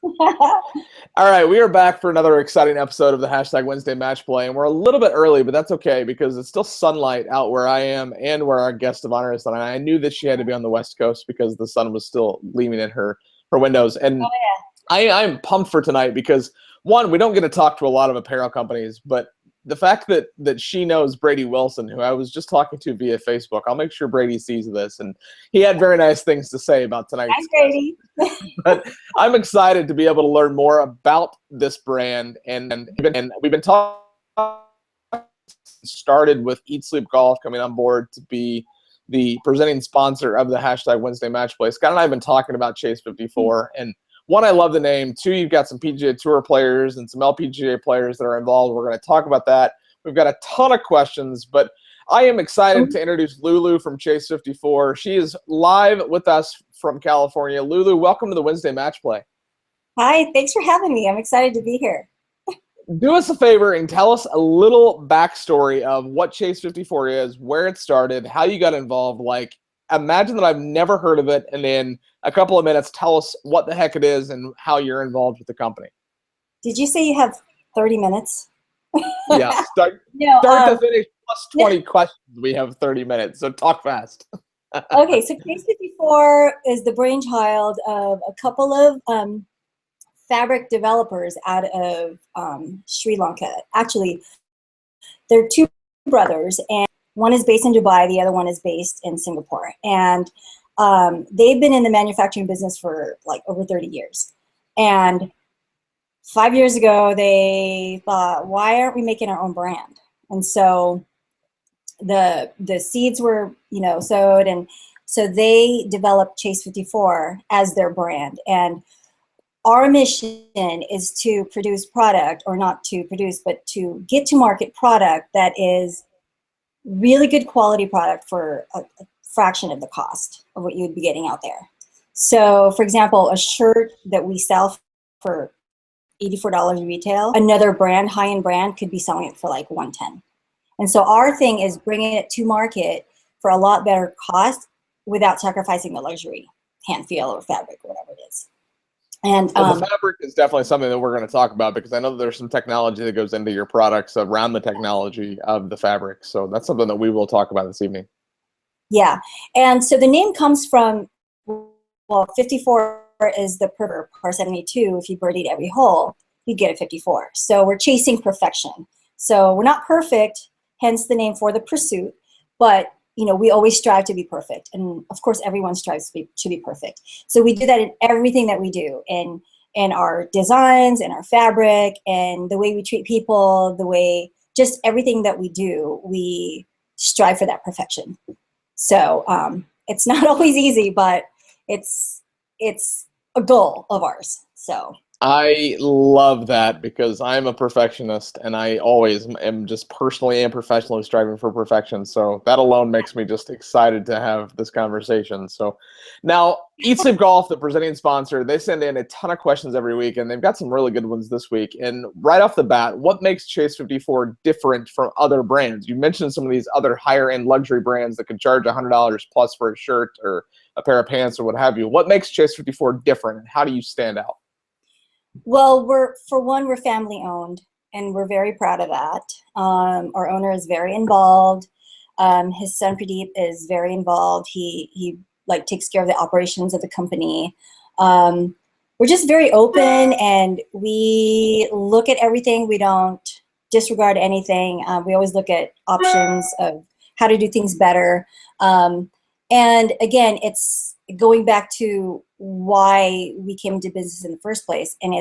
All right, we are back for another exciting episode of the Hashtag Wednesday Match Play, and we're a little bit early, but that's okay because it's still sunlight out where I am and where our guest of honor is. And I knew that she had to be on the West Coast because the sun was still gleaming in her windows. And I'm pumped for tonight because, one, we don't get to talk to a lot of apparel companies, but the fact that she knows Brady Wilson, who I was just talking to via Facebook, I'll make sure Brady sees this, and he had very nice things to say about tonight's Hi, Brady. But I'm excited to be able to learn more about this brand, and we've been talking. Started with Eat Sleep Golf coming on board to be the presenting sponsor of the Hashtag Wednesday Match Play. Scott and I have been talking about Chase54, and one, I love the name. Two, you've got some PGA Tour players and some LPGA players that are involved. We're going to talk about that. We've got a ton of questions, but I am excited to introduce Lulu from Chase54. She is live with us from California. Lulu, welcome to the Wednesday Match Play. Hi, thanks for having me. I'm excited to be here. Do us a favor and tell us a little backstory of what Chase54 is, where it started, how you got involved. Like, imagine that I've never heard of it, and in a couple of minutes, tell us what the heck it is and how you're involved with the company. Did you say you have 30 minutes? Yeah, start to finish plus 20 questions. We have 30 minutes, so talk fast. Okay, so Chase54 is the brainchild of a couple of fabric developers out of Sri Lanka. Actually, they're two brothers, and one is based in Dubai, the other one is based in Singapore. And they've been in the manufacturing business for like over 30 years. And 5 years ago, they thought, why aren't we making our own brand? And so the seeds were, sowed, and so they developed Chase54 as their brand. And our mission is to produce product, or not to produce, but to get to market product that is really good quality product for a fraction of the cost of what you would be getting out there. So, for example, a shirt that we sell for $84 retail, another brand, high-end brand, could be selling it for like $110. And so our thing is bringing it to market for a lot better cost without sacrificing the luxury, hand feel, or fabric, or whatever it is. And well, the fabric is definitely something that we're going to talk about because I know that there's some technology that goes into your products around the technology of the fabric. So that's something that we will talk about this evening. Yeah. And so the name comes from, well, 54 is the per 72. If you birdied every hole, you'd get a 54. So we're chasing perfection. So we're not perfect, hence the name for the pursuit, but we always strive to be perfect. And of course, everyone strives to be perfect. So we do that in everything that we do, in our designs, and our fabric, and the way we treat people, just everything that we do, we strive for that perfection. So it's not always easy, but it's a goal of ours. So I love that because I'm a perfectionist and I always am just personally and professionally striving for perfection. So that alone makes me just excited to have this conversation. So now Eat Sleep Golf, the presenting sponsor, they send in a ton of questions every week and they've got some really good ones this week. And right off the bat, what makes Chase54 different from other brands? You mentioned some of these other higher end luxury brands that could charge $100 plus for a shirt or a pair of pants or what have you. What makes Chase54 different and how do you stand out? Well, we're family owned, and we're very proud of that. Our owner is very involved. His son Pradeep is very involved. He takes care of the operations of the company. We're just very open, and we look at everything. We don't disregard anything. We always look at options of how to do things better. And again, it's going back to why we came into business in the first place, and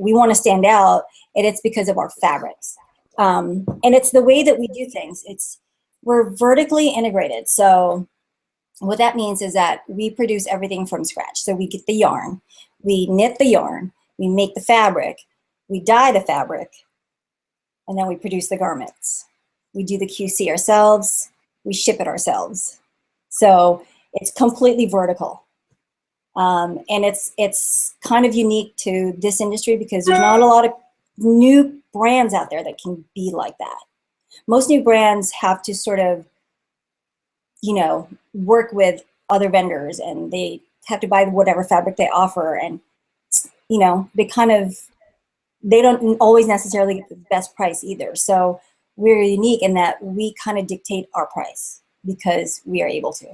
we want to stand out, and it's because of our fabrics, and it's the way that we do things. We're vertically integrated. So what that means is that we produce everything from scratch. So we get the yarn, we knit the yarn, we make the fabric, we dye the fabric, and then we produce the garments. We do the QC ourselves, we ship it ourselves. So it's completely vertical. And it's kind of unique to this industry because there's not a lot of new brands out there that can be like that. Most new brands have to sort of, work with other vendors, and they have to buy whatever fabric they offer, and you know, they don't always necessarily get the best price either. So we're unique in that we kind of dictate our price because we are able to.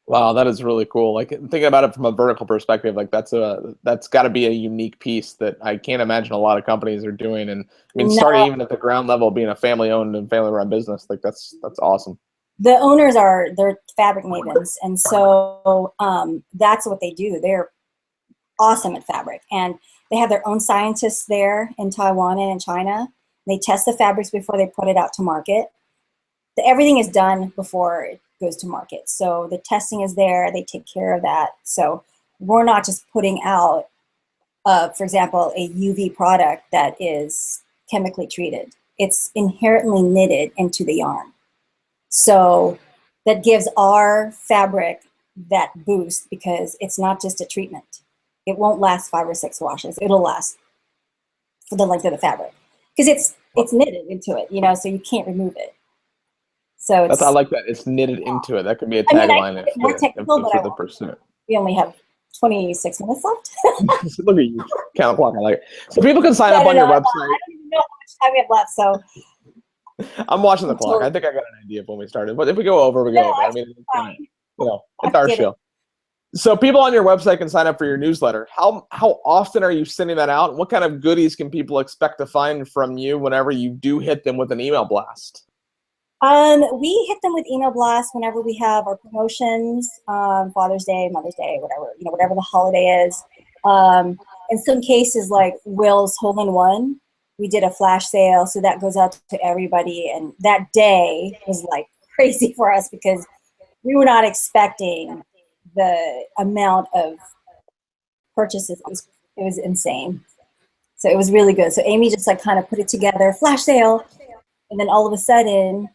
Wow, that is really cool. Like thinking about it from a vertical perspective, like that's got to be a unique piece that I can't imagine a lot of companies are doing. And I mean, starting No, even at the ground level, being a family-owned and family-run business, like that's awesome. the owners they're fabric mavens, and so that's what they do. They're awesome at fabric, and they have their own scientists there in Taiwan and in China. They test the fabrics before they put it out to market. Everything is done before it goes to market. So the testing is there. They take care of that. So we're not just putting out, for example, a UV product that is chemically treated. It's inherently knitted into the yarn. So that gives our fabric that boost because it's not just a treatment. It won't last 5 or 6 washes. It'll last for the length of the fabric because it's knitted into it, you know, so you can't remove it. So I like that. It's knitted into it. That could be a I mean, tagline it's more technical, but for the pursuit. we only have 26 minutes left. Look at you, count clock. I like it. So people can sign up on your website. I don't even know how much time we have left. So I'm watching the clock. I think I got an idea of when we started. But if we go over, we go over. I mean, it's our show. So people on your website can sign up for your newsletter. How often are you sending that out? What kind of goodies can people expect to find from you whenever you do hit them with an email blast? We hit them with email blasts whenever we have our promotions, Father's Day, Mother's Day, whatever the holiday is. In some cases, like Will's Hole-in-One, we did a flash sale, so that goes out to everybody. And that day was like crazy for us because we were not expecting the amount of purchases. It was insane. So it was really good. So Amy just like kind of put it together, flash sale, and then all of a sudden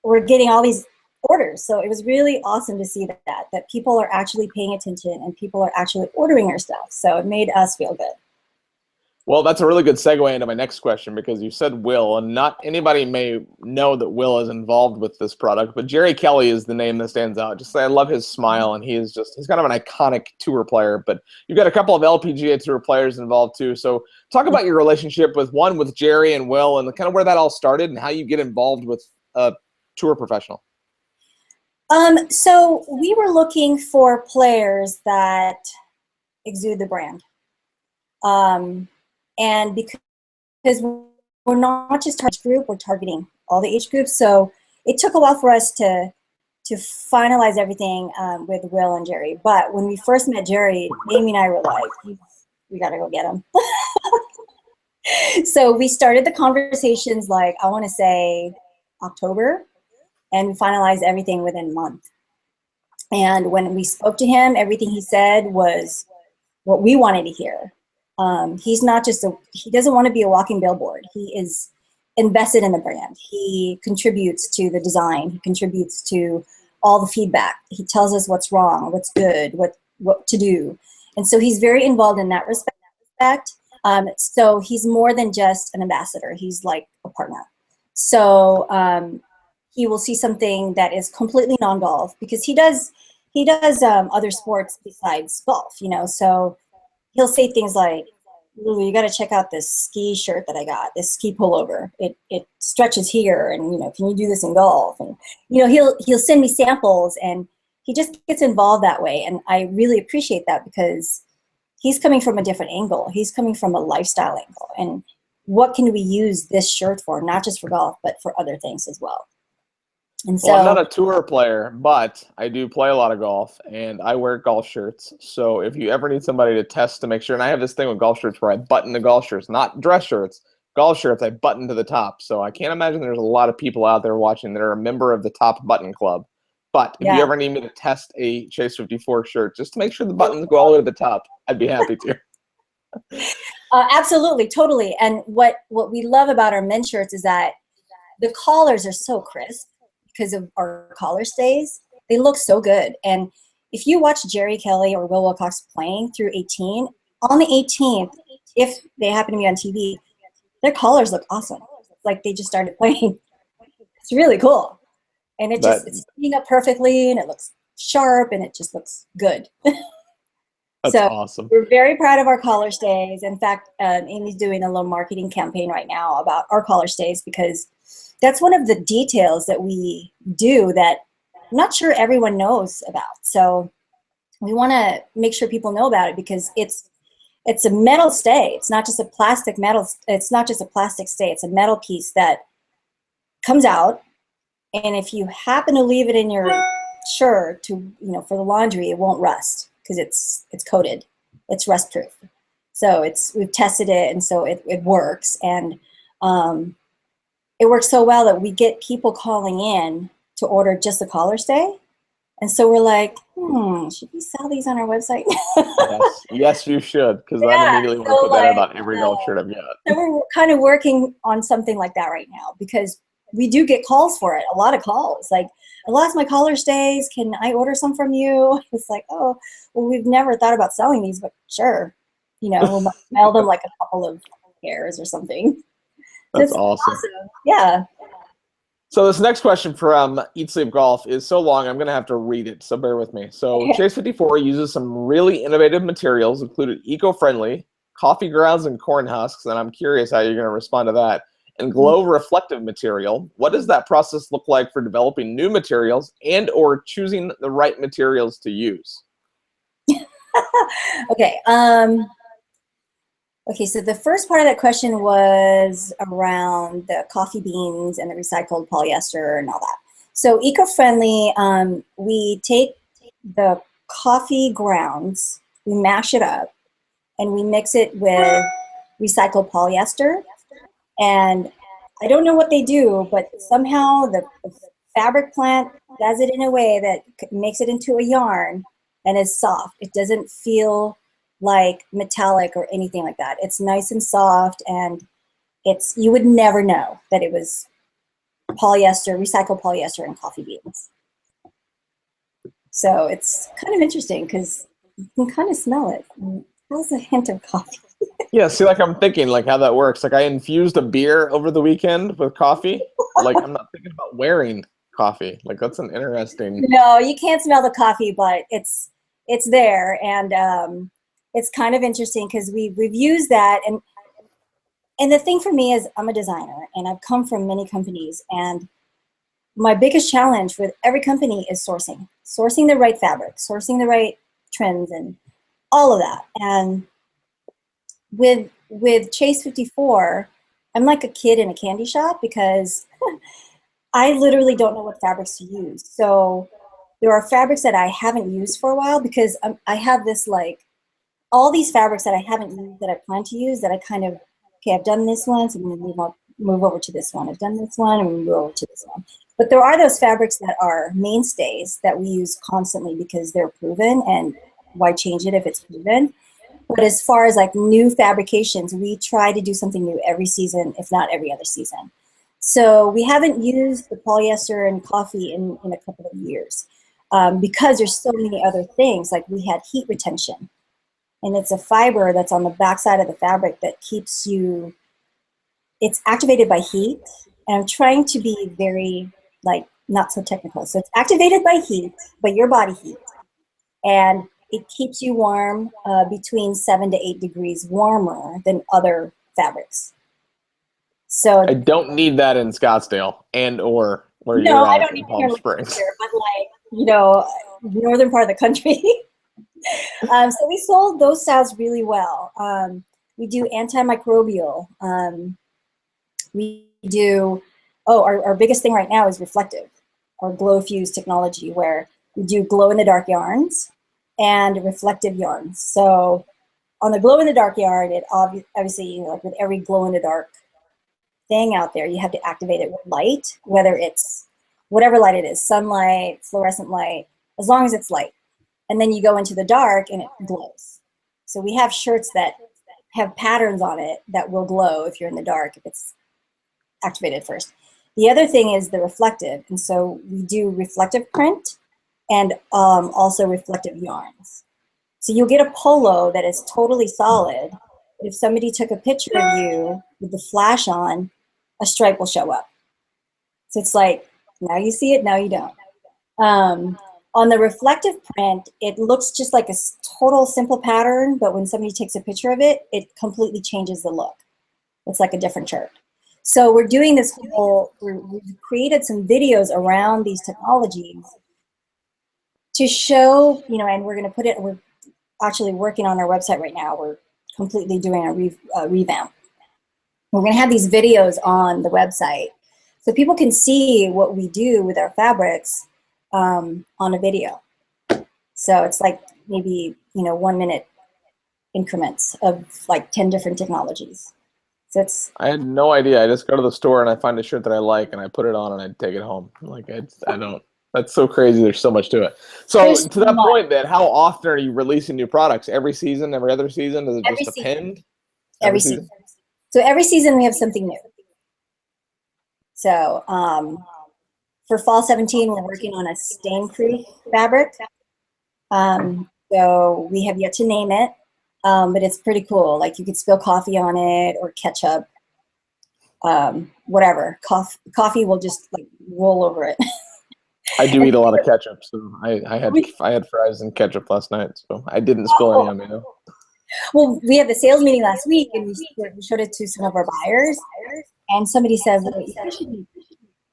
we're getting all these orders. So it was really awesome to see that people are actually paying attention and people are actually ordering our stuff. So it made us feel good. Well, that's a really good segue into my next question because you said Will, and not anybody may know that Will is involved with this product, but Jerry Kelly is the name that stands out. Just I love his smile, and he's kind of an iconic tour player. But you've got a couple of LPGA tour players involved too. So talk about your relationship with Jerry and Will, and kind of where that all started, and how you get involved with a tour professional. So we were looking for players that exude the brand. And because we're not just targeting group, we're targeting all the age groups. So it took a while for us to finalize everything with Will and Jerry. But when we first met Jerry, Amy and I were like, we got to go get him. So we started the conversations like, I want to say October, and we finalized everything within a month. And when we spoke to him, everything he said was what we wanted to hear. He's not just he doesn't want to be a walking billboard. He is invested in the brand. He contributes to the design. He contributes to all the feedback. He tells us what's wrong, what's good, what to do. And so he's very involved in that respect. So he's more than just an ambassador. He's like a partner. So he will see something that is completely non-golf because he does other sports besides golf, you know. So he'll say things like, Lulu, you got to check out this ski shirt that I got, this ski pullover. It stretches here, and you know, can you do this in golf? And you know, he'll send me samples, and he just gets involved that way. And I really appreciate that because he's coming from a different angle. He's coming from a lifestyle angle. And what can we use this shirt for? Not just for golf, but for other things as well. And so, well, I'm not a tour player, but I do play a lot of golf, and I wear golf shirts. So if you ever need somebody to test to make sure, and I have this thing with golf shirts where I button the golf shirts, not dress shirts, golf shirts, I button to the top. So I can't imagine there's a lot of people out there watching that are a member of the Top Button Club. But if you ever need me to test a Chase54 shirt, just to make sure the buttons go all the way to the top, I'd be happy to. Absolutely, totally. And what we love about our men's shirts is that the collars are so crisp. Because of our collar stays, they look so good. And if you watch Jerry Kelly or Will Wilcox playing through 18, on the 18th, if they happen to be on TV, their collars look awesome. Like they just started playing. It's really cool. And it's sitting up perfectly, and it looks sharp, and it just looks good. That's So awesome. we're very proud of our collar stays. In fact, Amy's doing a little marketing campaign right now about our collar stays because that's one of the details that we do that I'm not sure everyone knows about. So we want to make sure people know about it because it's a metal stay. It's not just a plastic metal. It's not just a plastic stay. It's a metal piece that comes out, and if you happen to leave it in your shirt for the laundry, it won't rust because it's coated. It's rust proof. So we've tested it, and so it works, and it works so well that we get people calling in to order just the collar stay. And so we're like, should we sell these on our website? Yes, you should, because I Yeah, immediately want to put that in about every golf shirt I've got. So we're kind of working on something like that right now because we do get calls for it, a lot of calls. Like, I lost my collar stays. Can I order some from you? It's like, oh, well, we've never thought about selling these, but sure. We'll mail them like a couple of pairs or something. That's awesome. Yeah. So this next question from Eat Sleep Golf is so long, I'm going to have to read it, so bear with me. So Chase54 uses some really innovative materials, including eco-friendly, coffee grounds and corn husks, and I'm curious how you're going to respond to that, and glow reflective material. What does that process look like for developing new materials and or choosing the right materials to use? Okay. Okay, so the first part of that question was around the coffee beans and the recycled polyester and all that. So eco-friendly, we take the coffee grounds, we mash it up, and we mix it with recycled polyester. And I don't know what they do, but somehow the fabric plant does it in a way that makes it into a yarn and is soft. It doesn't feel like metallic or anything like that. It's nice and soft, and you would never know that it was polyester, recycled polyester and coffee beans. So it's kind of interesting because you can kind of smell it. It has a hint of coffee. Yeah, see, like I'm thinking like how that works. Like I infused a beer over the weekend with coffee. Like I'm not thinking about wearing coffee. Like that's an interesting. No, you can't smell the coffee, but it's there, and it's kind of interesting because we've used that, and the thing for me is I'm a designer and I've come from many companies, and my biggest challenge with every company is sourcing the right fabric, sourcing the right trends, and all of that. And with Chase54, I'm like a kid in a candy shop because I literally don't know what fabrics to use. So there are fabrics that I haven't used for a while because I have this like all these fabrics that I haven't used that I plan to use that I kind of, okay, I've done this one, so I'm going to move over to this one. I've done this one, and move over to this one. But there are those fabrics that are mainstays that we use constantly because they're proven, and why change it if it's proven? But as far as like new fabrications, we try to do something new every season, if not every other season. So we haven't used the polyester and coffee in a couple of years because there's so many other things. Like we had heat retention. And it's a fiber that's on the backside of the fabric that keeps you, it's activated by heat. And I'm trying to be very, like, not so technical. So it's activated by heat, by your body heat. And it keeps you warm between 7 to 8 degrees warmer than other fabrics. So I don't need that in Scottsdale and or where no, you're I at don't in need Palm to Springs. here, but like, northern part of the country. So we sold those styles really well. We do antimicrobial. We do, our biggest thing right now is reflective, our glow fuse technology, where we do glow in the dark yarns and reflective yarns. So on the glow in the dark yarn, it obviously, like with every glow in the dark thing out there, you have to activate it with light, whether it's whatever light it is, sunlight, fluorescent light, as long as it's light. And then you go into the dark and it glows. So we have shirts that have patterns on it that will glow if you're in the dark, if it's activated first. The other thing is the reflective. And so we do reflective print and also reflective yarns. So you'll get a polo that is totally solid. But if somebody took a picture of you with the flash on, a stripe will show up. So it's like, now you see it, now you don't. On the reflective print, it looks just like a total simple pattern, but when somebody takes a picture of it, it completely changes the look. It's like a different shirt. So we're doing this whole, we've created some videos around these technologies to show, you know, and we're going to put it, we're actually working on our website right now. We're completely doing a revamp. We're going to have these videos on the website so people can see what we do with our fabrics on a video. So it's like maybe, you know, 1 minute increments of like 10 different technologies. So it's. I had no idea. I just go to the store and I find a shirt that I like and I put it on and I take it home. Like I don't. That's so crazy. There's so much to it. So to that point, then, how often are you releasing new products? Every season? Every other season? Does it just depend? Every season. So every season we have something new. So for fall 17, we're working on a stain-free fabric. So we have yet to name it, but it's pretty cool. Like you could spill coffee on it or ketchup, whatever. Coffee will just like roll over it. I do eat a lot of ketchup, so I had fries and ketchup last night, so I didn't spill any on me though. Well, we had the sales meeting last week, and we showed it to some of our buyers, and somebody said, well, it should be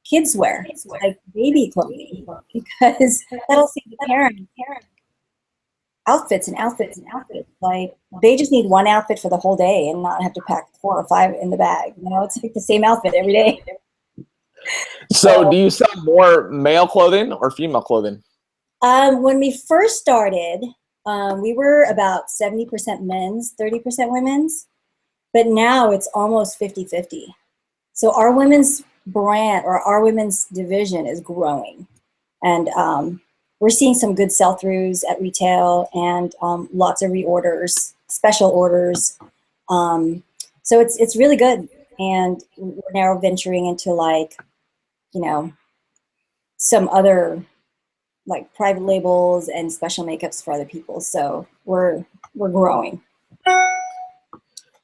kids wear, like baby clothing, because that'll save the parent outfits and outfits and outfits. Like they just need one outfit for the whole day and not have to pack 4 or 5 in the bag. You know, it's like the same outfit every day. So do you sell more male clothing or female clothing? When we first started, we were about 70% men's, 30% women's, but now it's almost 50-50. So our women's brand or our women's division is growing, and we're seeing some good sell-throughs at retail and lots of reorders, special orders. So it's really good, and we're now venturing into like, you know, some other like private labels and special makeups for other people. So we're growing.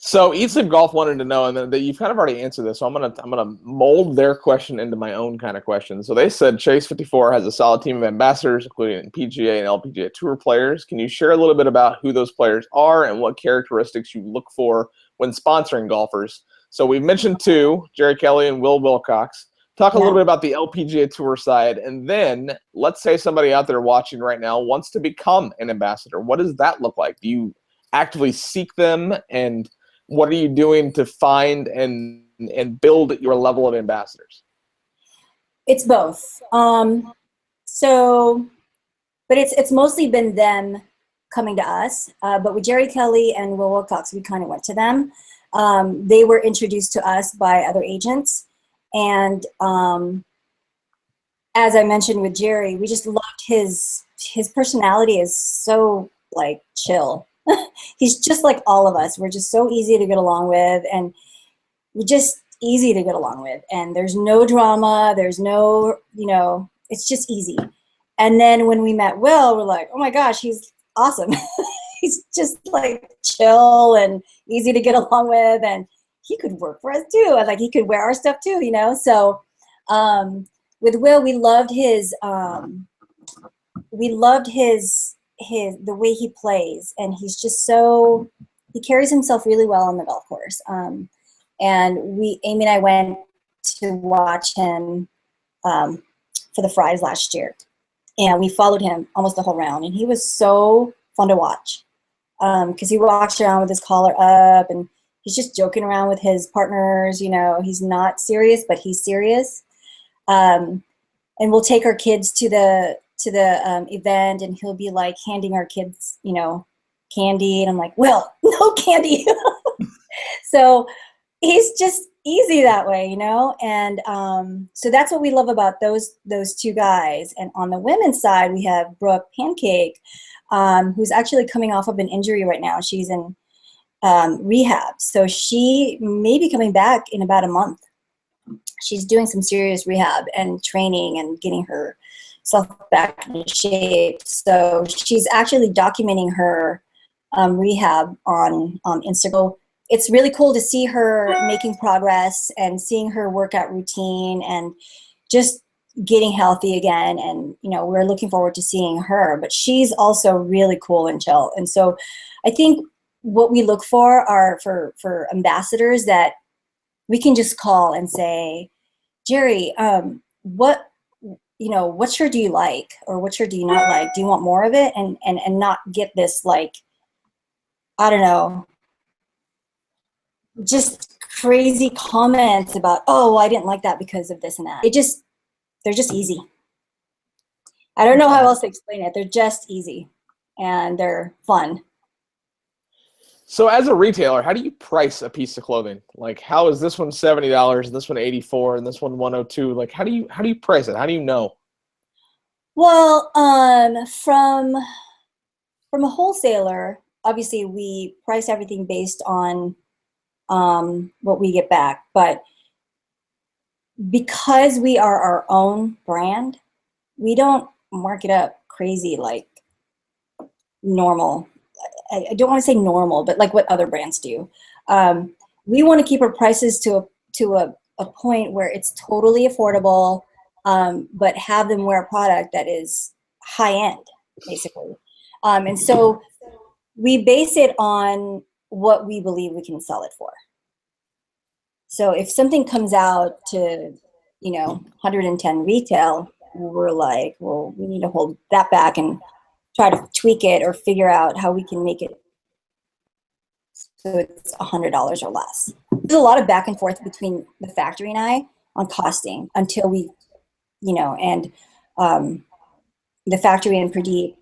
So Eat Sleep Golf wanted to know, and then you've kind of already answered this, so I'm gonna mold their question into my own kind of question. So they said Chase54 has a solid team of ambassadors, including PGA and LPGA Tour players. Can you share a little bit about who those players are and what characteristics you look for when sponsoring golfers? So we've mentioned 2, Jerry Kelly and Will Wilcox. Talk a little bit about the LPGA Tour side, and then let's say somebody out there watching right now wants to become an ambassador. What does that look like? Do you actively seek them, and what are you doing to find and build your level of ambassadors? It's both. But it's mostly been them coming to us. But with Jerry Kelly and Will Wilcox, we kind of went to them. They were introduced to us by other agents. And as I mentioned with Jerry, we just loved his personality is so like chill. He's just like all of us. We're just so easy to get along with, and we're just easy to get along with. And there's no drama. There's no, you know, it's just easy. And then when we met Will, we're like, oh my gosh, he's awesome. He's just like chill and easy to get along with, and he could work for us too. And like he could wear our stuff too, you know? So with Will, we loved his the way he plays, and he's just so, he carries himself really well on the golf course. And Amy and I went to watch him for the Fries last year, and we followed him almost the whole round, and he was so fun to watch because he walks around with his collar up, and he's just joking around with his partners. You know, he's not serious, but he's serious. And we'll take our kids to the event, and he'll be like handing our kids, you know, candy, and I'm like, well, no candy. So he's just easy that way, you know. And so that's what we love about those 2 guys. And on the women's side, we have Brooke Pancake, who's actually coming off of an injury right now. She's in rehab, so she may be coming back in about a month. She's doing some serious rehab and training and getting herself back in shape. So she's actually documenting her rehab on Instagram. It's really cool to see her making progress and seeing her workout routine, and just, getting healthy again, and we're looking forward to seeing her. But she's also really cool and chill, and so I think what we look for are for ambassadors that we can just call and say, Jerry, what shirt do you like, or what shirt do you not like? Do you want more of it? And not get this, like, I don't know, just crazy comments about, oh, I didn't like that because of this and that. They're just easy. I don't know how else to explain it. They're just easy, and they're fun. So as a retailer, how do you price a piece of clothing? Like, how is this one $70 and this one $84 and this one $102? Like, how do you price it? How do you know? Well, from a wholesaler, obviously we price everything based on what we get back. But because we are our own brand, we don't mark it up crazy like normal. I don't want to say normal, but like what other brands do. We want to keep our prices to a point where it's totally affordable, but have them wear a product that is high end, basically. And so we base it on what we believe we can sell it for. So if something comes out to, 110 retail, we're like, well, we need to hold that back and try to tweak it or figure out how we can make it so it's $100 or less. There's a lot of back and forth between the factory and I on costing until we, and the factory and Pradeep,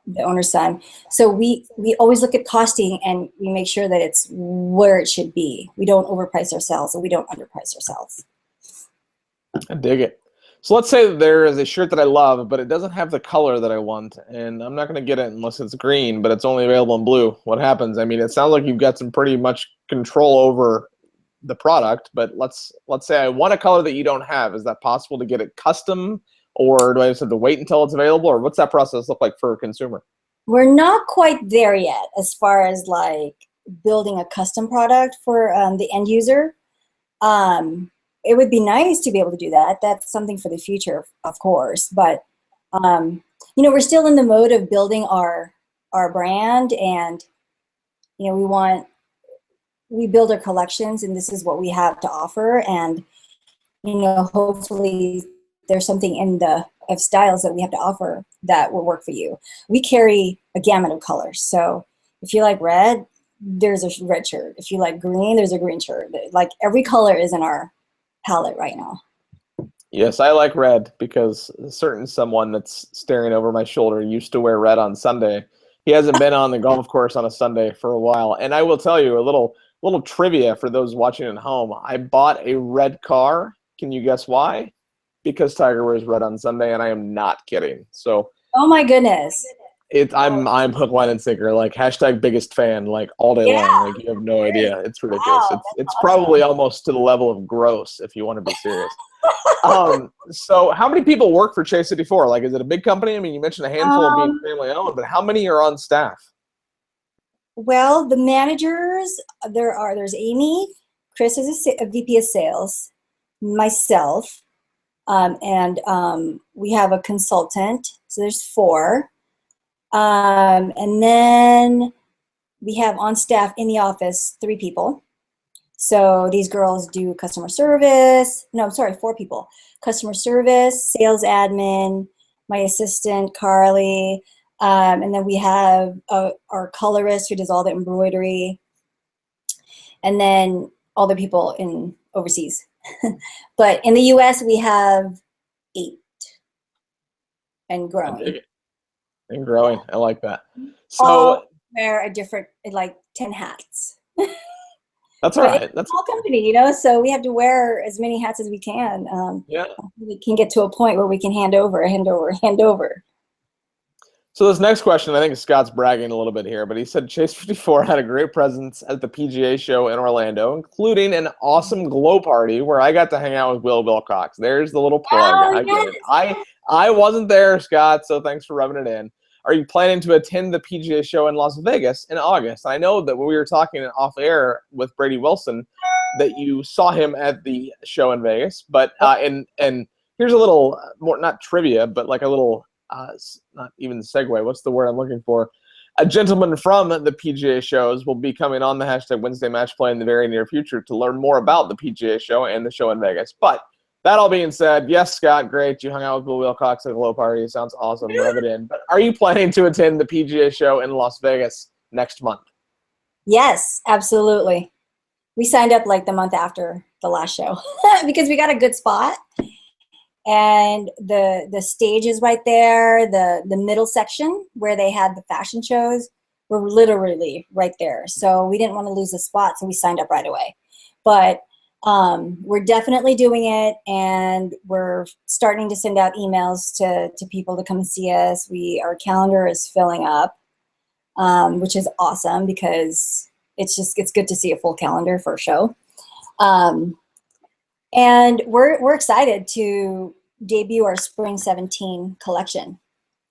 the owner's son. So we always look at costing, and we make sure that it's where it should be. We don't overprice ourselves, and we don't underprice ourselves. I dig it. So let's say there is a shirt that I love, but it doesn't have the color that I want, and I'm not going to get it unless it's green, but it's only available in blue. What happens? I mean, it sounds like you've got some pretty much control over the product, but let's say I want a color that you don't have. Is that possible to get it custom, or do I just have to wait until it's available, or what's that process look like for a consumer? We're not quite there yet as far as like building a custom product for the end user. It would be nice to be able to do that. That's something for the future, of course. But, we're still in the mode of building our brand, and, we build our collections, and this is what we have to offer. And, hopefully there's something in of styles that we have to offer that will work for you. We carry a gamut of colors. So if you like red, there's a red shirt. If you like green, there's a green shirt. Like every color is in our palette right now. Yes, I like red because a certain someone that's staring over my shoulder used to wear red on Sunday. He hasn't been on the golf course on a Sunday for a while. And I will tell you a little trivia for those watching at home. I bought a red car. Can you guess why? Because Tiger wears red on Sunday, and I am not kidding. So, oh my goodness. I'm hook, line, and sinker. Like #biggest fan, like all day long. Like you have no idea. It's ridiculous. Wow, it's probably almost to the level of gross if you want to be serious. So how many people work for Chase54? Like, is it a big company? I mean, you mentioned a handful of being family owned, but how many are on staff? Well, the managers, there's Amy, Chris is a VP of sales, myself, and we have a consultant. So there's 4. And then we have on staff in the office 3 people. So these girls do customer service. No, I'm sorry, 4 people. Customer service, sales admin, my assistant, Carly. And then we have our colorist who does all the embroidery. And then all the people in overseas. But in the US, we have 8 and growing. And growing. I like that. So all wear a different, like 10 hats. That's all right. That's a small company, so we have to wear as many hats as we can. Yeah. We can get to a point where we can hand over. So this next question, I think Scott's bragging a little bit here, but he said Chase54 had a great presence at the PGA show in Orlando, including an awesome glow party where I got to hang out with Will Wilcox. There's the little plug. Oh, I get it. I wasn't there, Scott, so thanks for rubbing it in. Are you planning to attend the PGA show in Las Vegas in August? I know that when we were talking off air with Brady Wilson that you saw him at the show in Vegas, but and here's a little more, not trivia, but like a little, not even segue. What's the word I'm looking for? A gentleman from the PGA shows will be coming on the hashtag Wednesday Match Play in the very near future to learn more about the PGA show and the show in Vegas. But that all being said, yes, Scott, great. You hung out with Bill Wilcox at a glow party. Sounds awesome. Rub it in. But are you planning to attend the PGA show in Las Vegas next month? Yes, absolutely. We signed up like the month after the last show because we got a good spot. And the stage is right there. The middle section where they had the fashion shows were literally right there. So we didn't want to lose a spot, so we signed up right away. But we're definitely doing it, and we're starting to send out emails to people to come and see us. Our calendar is filling up, which is awesome because it's good to see a full calendar for a show. And we're excited to debut our Spring 17 collection.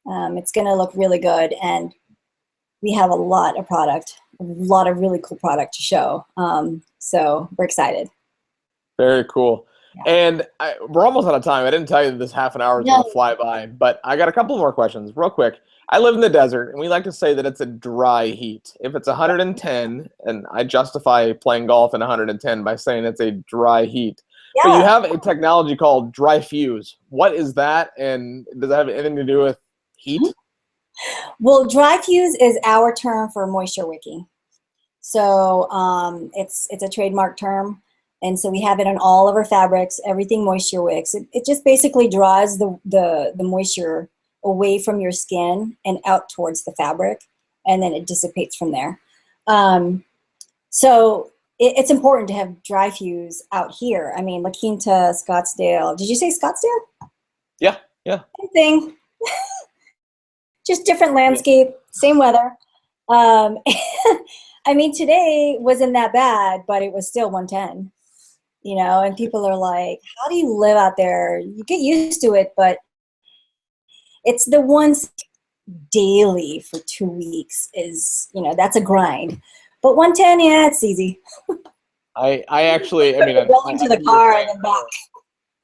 It's going to look really good, and we have a lot of product, a lot of really cool product to show. So we're excited. Very cool. Yeah. And we're almost out of time. I didn't tell you that this half an hour is going to fly by, but I got a couple more questions real quick. I live in the desert, and we like to say that it's a dry heat. If it's 110, and I justify playing golf in 110 by saying it's a dry heat. Yeah. But you have a technology called dry fuse. What is that, and does that have anything to do with heat? Well, dry fuse is our term for moisture wicking. So it's a trademark term. And so we have it on all of our fabrics, everything moisture wicks. It just basically draws the moisture away from your skin and out towards the fabric, and then it dissipates from there. So it's important to have dry fuse out here. I mean, La Quinta, Scottsdale. Did you say Scottsdale? Yeah. Same thing. Just different landscape, same weather. I mean, today wasn't that bad, but it was still 110. You know, and people are like, how do you live out there? You get used to it, but it's the ones daily for 2 weeks is, you know, that's a grind. But 110, yeah, it's easy. I actually, I mean, going to the car and then back.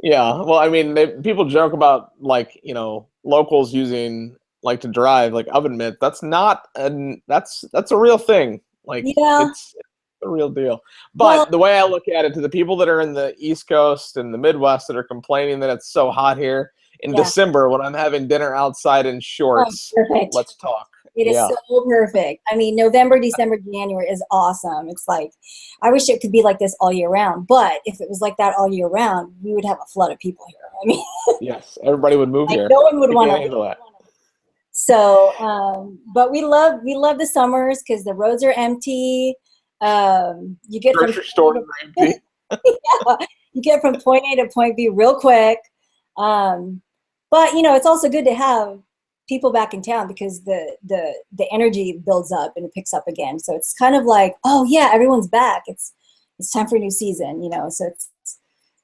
Yeah, well, I mean, people joke about, like, you know, locals using, like, to drive, like, oven mitt. That's not that's a real thing. Like, yeah. it's a real deal. But Well, the way I look at it, to the people that are in the East Coast and the Midwest that are complaining that it's so hot here in December when I'm having dinner outside in shorts, let's talk. It is so perfect. I mean, November, December, January is awesome. It's like, I wish it could be like this all year round. But if it was like that all year round, we would have a flood of people here. I mean, yes, everybody would move here. No one would want to handle that. So, but we love the summers because the roads are empty. You get grocery stores are empty. Yeah, you get from point A to point B real quick. But you know, it's also good to have people back in town because the energy builds up and it picks up again. So it's kind of like, oh yeah, everyone's back. It's time for a new season, you know. So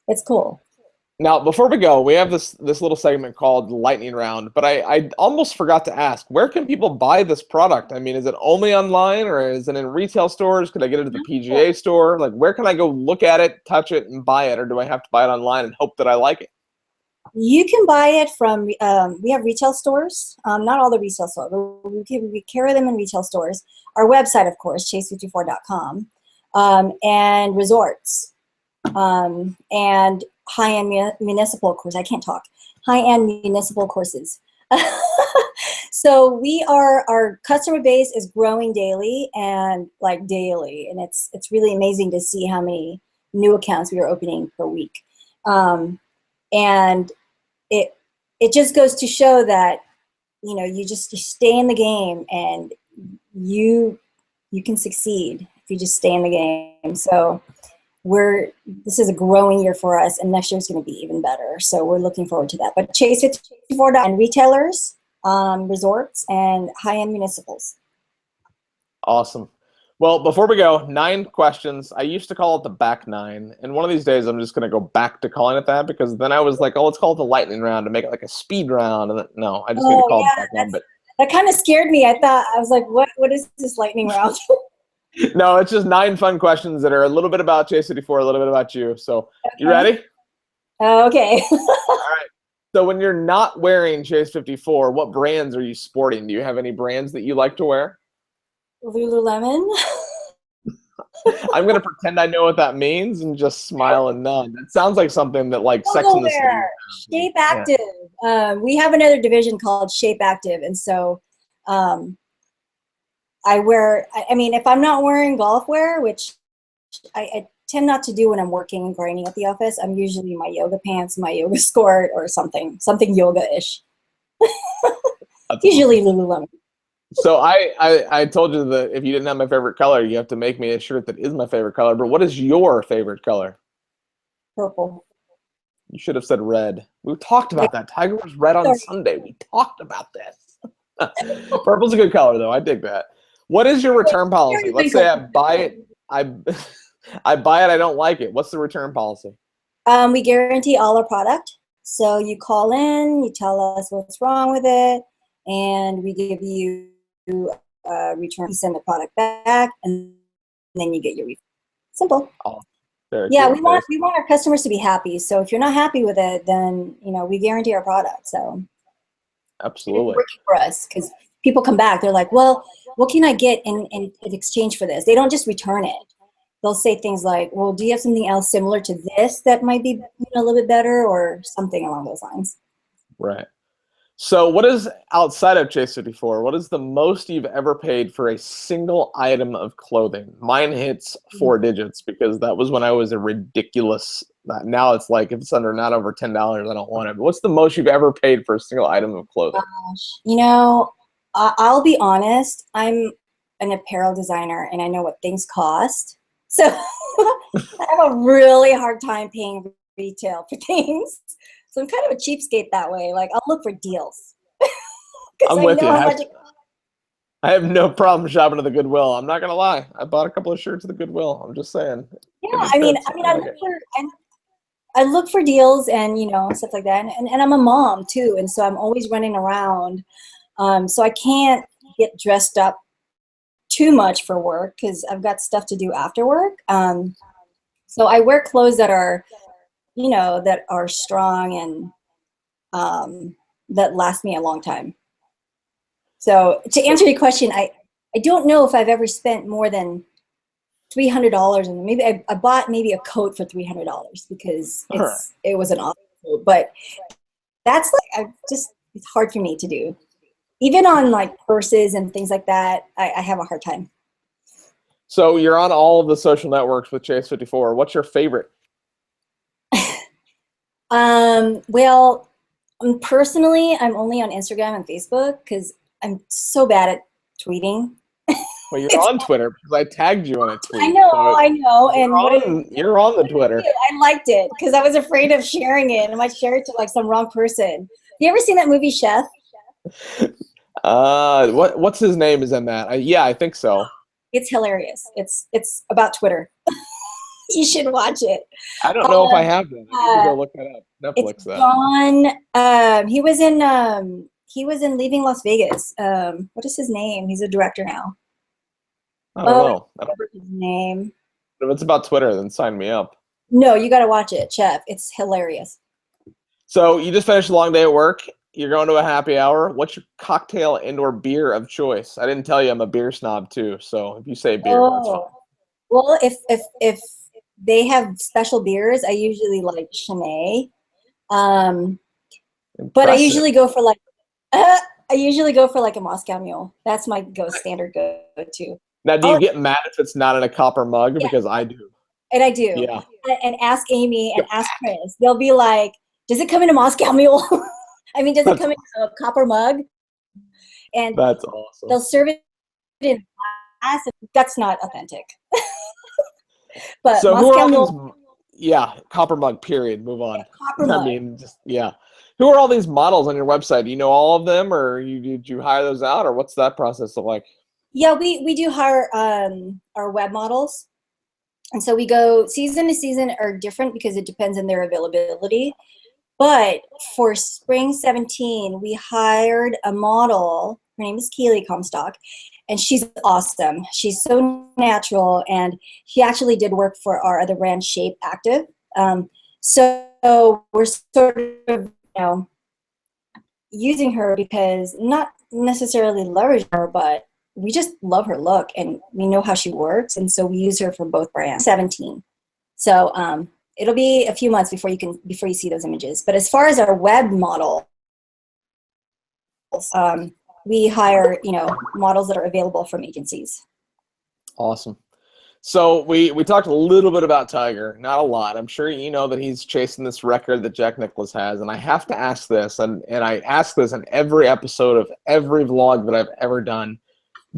it's cool. Now, before we go, we have this little segment called Lightning Round, but I almost forgot to ask, where can people buy this product? I mean, is it only online, or is it in retail stores? Could I get it at the PGA store? Like, where can I go look at it, touch it, and buy it, or do I have to buy it online and hope that I like it? You can buy it from, we have retail stores, not all the retail stores, but we carry them in retail stores. Our website, of course, Chase54.com, and resorts, and high-end municipal courses. I can't talk. High-end municipal courses. So our customer base is growing daily, and it's really amazing to see how many new accounts we are opening per week. And it just goes to show that, you know, you stay in the game and you can succeed if you just stay in the game. So this is a growing year for us, and next year is going to be even better. So we're looking forward to that. But Chase54 and retailers, resorts, and high-end municipals. Awesome. Well, before we go, 9 questions. I used to call it the back 9, and one of these days I'm just going to go back to calling it that, because then I was like, oh, let's call it the lightning round to make it like a speed round. And then, no, I just need to call it the back 9. But that kind of scared me. I was like, what is this lightning round? No, it's just 9 fun questions that are a little bit about Chase54, a little bit about you. So, You ready? Okay. All right. So when you're not wearing Chase54, what brands are you sporting? Do you have any brands that you like to wear? Lululemon. I'm gonna pretend I know what that means and just smile and nod. That sounds like something that like Sex in the City would Wear. have. Shape Yeah. Active. We have another division called Shape Active, and so um, I wear. I mean, if I'm not wearing golf wear, which I tend not to do when I'm working and grinding at the office, I'm usually in my yoga pants, my yoga skirt, or something yoga-ish. That's Usually awesome. Lululemon. So I told you that if you didn't have my favorite color, you have to make me a shirt that is my favorite color. But what is your favorite color? Purple. You should have said red. We talked Like, about that. Tiger was red on sorry. Sunday. We talked about this. Purple's a good color, though. I dig that. What is your return policy? Let's say I buy it. I I buy it. I don't like it. What's the return policy? We guarantee all our product. So you call in, you tell us what's wrong with it, and we give you a return. You send the product back, and then you get your refund. Simple. Oh, very Yeah, cool. we want our customers to be happy. So if you're not happy with it, then we guarantee our product. So it's Absolutely. working for us because people come back. They're like, well, what can I get in exchange for this? They don't just return it. They'll say things like, well, do you have something else similar to this that might be a little bit better, or something along those lines? Right. So what is outside of Chase54? What is the most you've ever paid for a single item of clothing? Mine hits 4 digits because that was when I was a ridiculous. Now it's like if it's not over $10, I don't want it. But what's the most you've ever paid for a single item of clothing? Gosh, I'll be honest. I'm an apparel designer, and I know what things cost. So I have a really hard time paying retail for things. So I'm kind of a cheapskate that way. Like, I'll look for deals because I'm I with know you. how much it costs. I have no problem shopping at the Goodwill. I'm not gonna lie. I bought a couple of shirts at the Goodwill. I'm just saying. Yeah, I mean, I look for deals and stuff like that. And I'm a mom too, and so I'm always running around. So I can't get dressed up too much for work because I've got stuff to do after work. So I wear clothes that are strong and that last me a long time. So to answer your question, I don't know if I've ever spent more than $300, and maybe I bought maybe a coat for $300 because it was an awesome coat. But that's like it's hard for me to do. Even on like purses and things like that, I have a hard time. So you're on all of the social networks with Chase54. What's your favorite? Well, personally, I'm only on Instagram and Facebook because I'm so bad at tweeting. Well, you're on Twitter because I tagged you on a tweet. I know. And you're on the Twitter. I liked it because I was afraid of sharing it. I might share it to like some wrong person. You ever seen that movie Chef? What's his name is in that? Yeah, I think so. It's hilarious. It's about Twitter. You should watch it. I don't know if I have that. I need to go look that up. Netflix It's that. John. He was in Leaving Las Vegas. What is his name? He's a director now. I don't know. I don't remember his name. If it's about Twitter, then sign me up. No, you got to watch it, Chef. It's hilarious. So you just finished a long day at work. You're going to a happy hour. What's your cocktail and/or beer of choice? I didn't tell you I'm a beer snob too. So if you say beer, that's fine. Well, if they have special beers, I usually like Chardonnay. But I usually go for like a Moscow Mule. That's my standard go-to. Now, do you get mad if it's not in a copper mug? Yeah. Because I do. And I do. Yeah. And ask Amy and ask Chris. They'll be like, does it come in a Moscow Mule? I mean, does it come in a copper mug? And that's awesome. They'll serve it in glass. That's not authentic. But so Moscow Mule. Yeah, copper mug, period. Move on. Yeah, copper mug. I mean, Who are all these models on your website? Do you know all of them, or did you hire those out, or what's that process look like? Yeah, we do hire our web models. And so we go season to season are different because it depends on their availability. But for spring 17, we hired a model. Her name is Keely Comstock, and she's awesome. She's so natural, and she actually did work for our other brand, Shape Active. So we're sort of, using her because not necessarily leverage her, but we just love her look and we know how she works. And so we use her for both brands. 17. So it'll be a few months before you see those images. But as far as our web model, we hire, models that are available from agencies. Awesome. So we talked a little bit about Tiger, not a lot. I'm sure you know that he's chasing this record that Jack Nicklaus has, and I have to ask this, and I ask this in every episode of every vlog that I've ever done.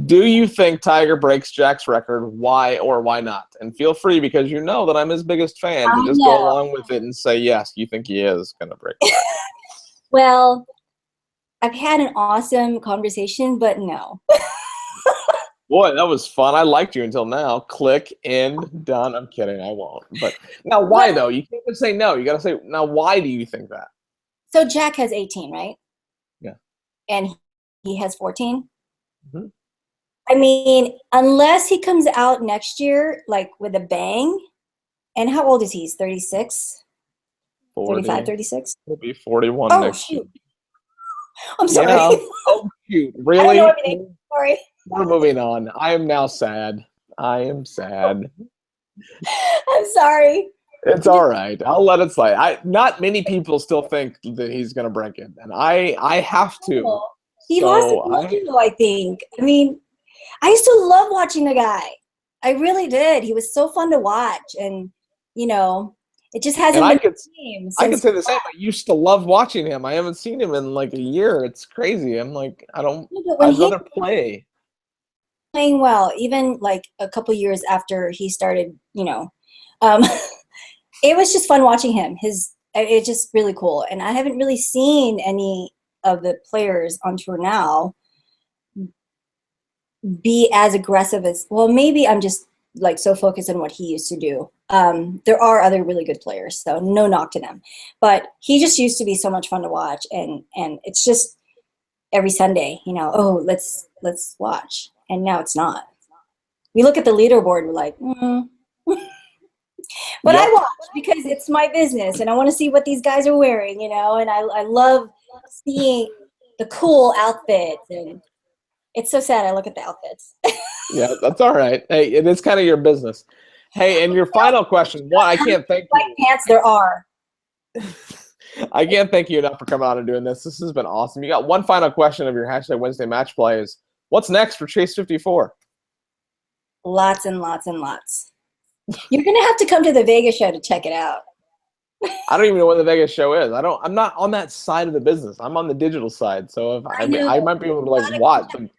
Do you think Tiger breaks Jack's record? Why or why not? And feel free, because you know that I'm his biggest fan, to just go along with it and say, yes, you think he is going to break that. Well, I've had an awesome conversation, but no. Boy, that was fun. I liked you until now. Click, end, done. I'm kidding. I won't. But now, why, though? You can't just say no. You got to say, now, why do you think that? So Jack has 18, right? Yeah. And he has 14? Mm-hmm. I mean, unless he comes out next year, like, with a bang. And how old is he? He's 36? 35, 36? He'll be 41 next year. I'm sorry. Yeah. Oh, shoot. Really? I don't know everything. Sorry. We're moving on. I am now sad. I am sad. I'm sorry. It's all right. I'll let it slide. Not many people still think that he's going to break it, and I have to. He lost it, I think. I mean, I used to love watching the guy. I really did. He was so fun to watch, and it just hasn't been the same. I can say the same. I used to love watching him. I haven't seen him in like a year. It's crazy. I'm like, I'd rather play. Playing well, even like a couple years after he started, it was just fun watching him. It's just really cool. And I haven't really seen any of the players on tour now be as aggressive as, well, maybe I'm just like so focused on what he used to do. There are other really good players, so no knock to them. But he just used to be so much fun to watch, and it's just every Sunday, oh, let's watch. And now it's not. We look at the leaderboard, we're like, But yep. I watch because it's my business, and I want to see what these guys are wearing, and I love seeing the cool outfits, and it's so sad I look at the outfits. Yeah, that's all right. Hey, it is kind of your business. Hey, and your final question. One, I can't thank you. White pants there are. I can't thank you enough for coming out and doing this. This has been awesome. You got one final question of your hashtag Wednesday match play is, what's next for Chase54? Lots and lots and lots. You're going to have to come to the Vegas show to check it out. I don't even know what the Vegas show is. I'm not on that side of the business. I'm on the digital side. So I might be able to like watch and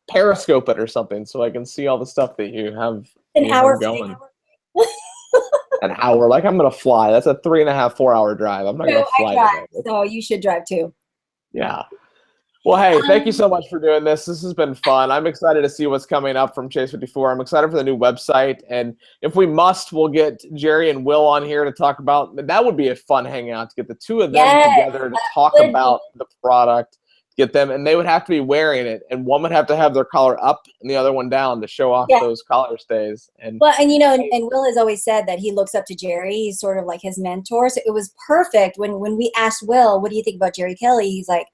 periscope it or something so I can see all the stuff that you have going. An hour. Like, I'm going to fly. That's a 3.5, 4 hour drive. I'm not going to fly. So you should drive too. Yeah. Well, hey, thank you so much for doing this. This has been fun. I'm excited to see what's coming up from Chase54. I'm excited for the new website. And if we must, we'll get Jerry and Will on here to talk about, that would be a fun hangout, to get the two of them together to talk about the product, get them, and they would have to be wearing it. And one would have to have their collar up and the other one down to show off those collar stays. And well, and and Will has always said that he looks up to Jerry. He's sort of like his mentor. So it was perfect when we asked Will, what do you think about Jerry Kelly? He's like,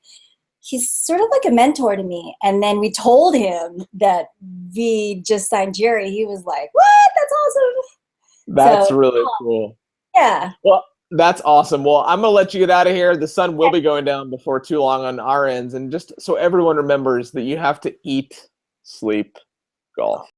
he's sort of like a mentor to me. And then we told him that we just signed Jerry. He was like, what? That's awesome. That's really cool. Yeah. Well, that's awesome. Well, I'm going to let you get out of here. The sun will be going down before too long on our ends. And just so everyone remembers that you have to eat, sleep, golf.